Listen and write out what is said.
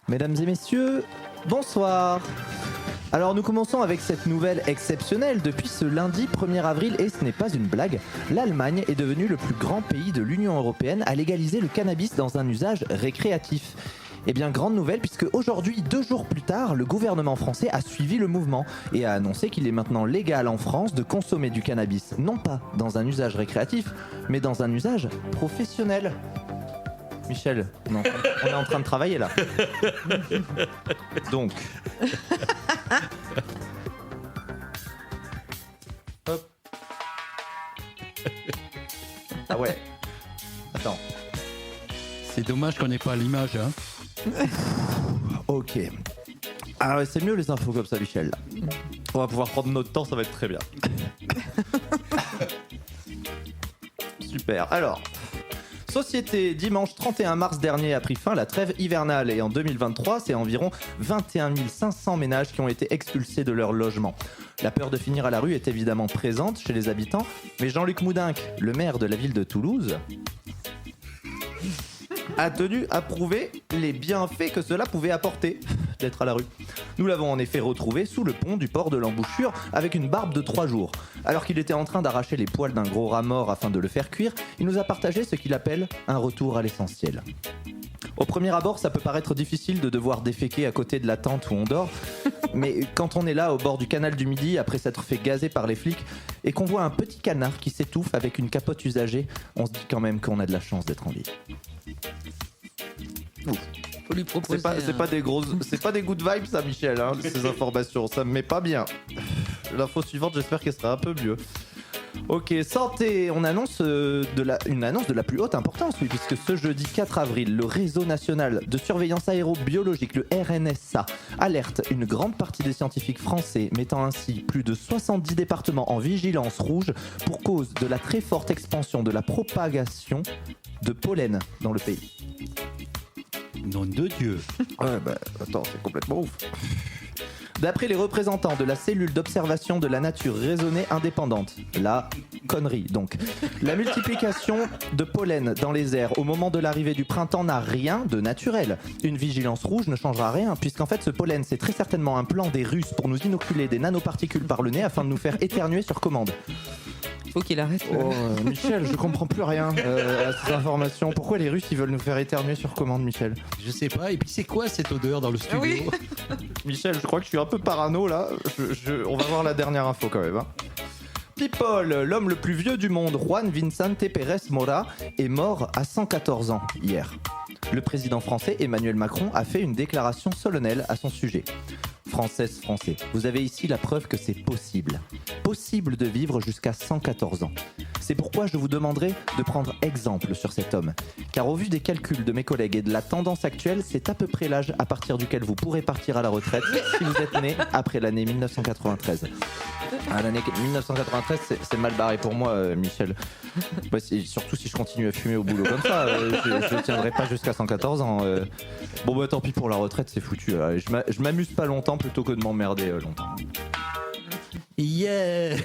Mesdames et messieurs, bonsoir. Alors nous commençons avec cette nouvelle exceptionnelle. Depuis ce lundi 1er avril, et ce n'est pas une blague, l'Allemagne est devenue le plus grand pays de l'Union européenne à légaliser le cannabis dans un usage récréatif. Eh bien, grande nouvelle, puisque aujourd'hui, 2 jours plus tard, le gouvernement français a suivi le mouvement et a annoncé qu'il est maintenant légal en France de consommer du cannabis, non pas dans un usage récréatif, mais dans un usage professionnel. Michel, on est en train de travailler là. Donc. Hop. Ah ouais. Attends. C'est dommage qu'on n'ait pas l'image, hein. Ok. Ah ouais, c'est mieux les infos comme ça, Michel. On va pouvoir prendre notre temps, ça va être très bien. Super. Alors. Société, dimanche 31 mars dernier a pris fin la trêve hivernale et en 2023, c'est environ 21 500 ménages qui ont été expulsés de leur logement. La peur de finir à la rue est évidemment présente chez les habitants, mais Jean-Luc Moudenc, le maire de la ville de Toulouse, a tenu à prouver les bienfaits que cela pouvait apporter d'être à la rue. Nous l'avons en effet retrouvé sous le pont du port de l'Embouchure avec une barbe de 3 jours. Alors qu'il était en train d'arracher les poils d'un gros rat mort afin de le faire cuire, il nous a partagé ce qu'il appelle un retour à l'essentiel. Au premier abord, ça peut paraître difficile de devoir déféquer à côté de la tente où on dort, mais quand on est là au bord du canal du Midi après s'être fait gazer par les flics et qu'on voit un petit canard qui s'étouffe avec une capote usagée, on se dit quand même qu'on a de la chance d'être en vie. Faut lui proposer. C'est pas des good vibes ça, Michel, hein, ces informations, ça me met pas bien. L'info suivante, j'espère qu'elle sera un peu mieux. Ok, santé, on annonce une annonce de la plus haute importance, oui, puisque ce jeudi 4 avril, le Réseau national de surveillance aérobiologique, le RNSA, alerte une grande partie des scientifiques français, mettant ainsi plus de 70 départements en vigilance rouge pour cause de la très forte expansion de la propagation de pollen dans le pays. Nom de Dieu. Ouais, bah, attends, c'est complètement ouf. D'après les représentants de la cellule d'observation de la nature raisonnée indépendante, la connerie donc, la multiplication de pollen dans les airs au moment de l'arrivée du printemps n'a rien de naturel. Une vigilance rouge ne changera rien, puisqu'en fait ce pollen c'est très certainement un plan des Russes pour nous inoculer des nanoparticules par le nez afin de nous faire éternuer sur commande. Faut qu'il arrête. Oh, Michel, je comprends plus rien à ces informations. Pourquoi les Russes ils veulent nous faire éternuer sur commande, Michel? Je sais pas. Et puis c'est quoi cette odeur dans le studio? Oui. Michel, je crois que je suis un peu parano là. On va voir la dernière info quand même. Hein. People, l'homme le plus vieux du monde, Juan Vicente Pérez Mora, est mort à 114 ans hier. Le président français Emmanuel Macron a fait une déclaration solennelle à son sujet. Françaises, Français, vous avez ici la preuve que c'est possible. Possible de vivre jusqu'à 114 ans. C'est pourquoi je vous demanderai de prendre exemple sur cet homme. Car au vu des calculs de mes collègues et de la tendance actuelle, c'est à peu près l'âge à partir duquel vous pourrez partir à la retraite si vous êtes né après l'année 1993. Ah, l'année 1993, c'est mal barré pour moi, Michel. Ouais, surtout si je continue à fumer au boulot comme ça, je ne tiendrai pas jusqu'à 114 ans. Bon bah tant pis pour la retraite, c'est foutu. Je m'amuse pas longtemps plutôt que de m'emmerder longtemps. Yeah.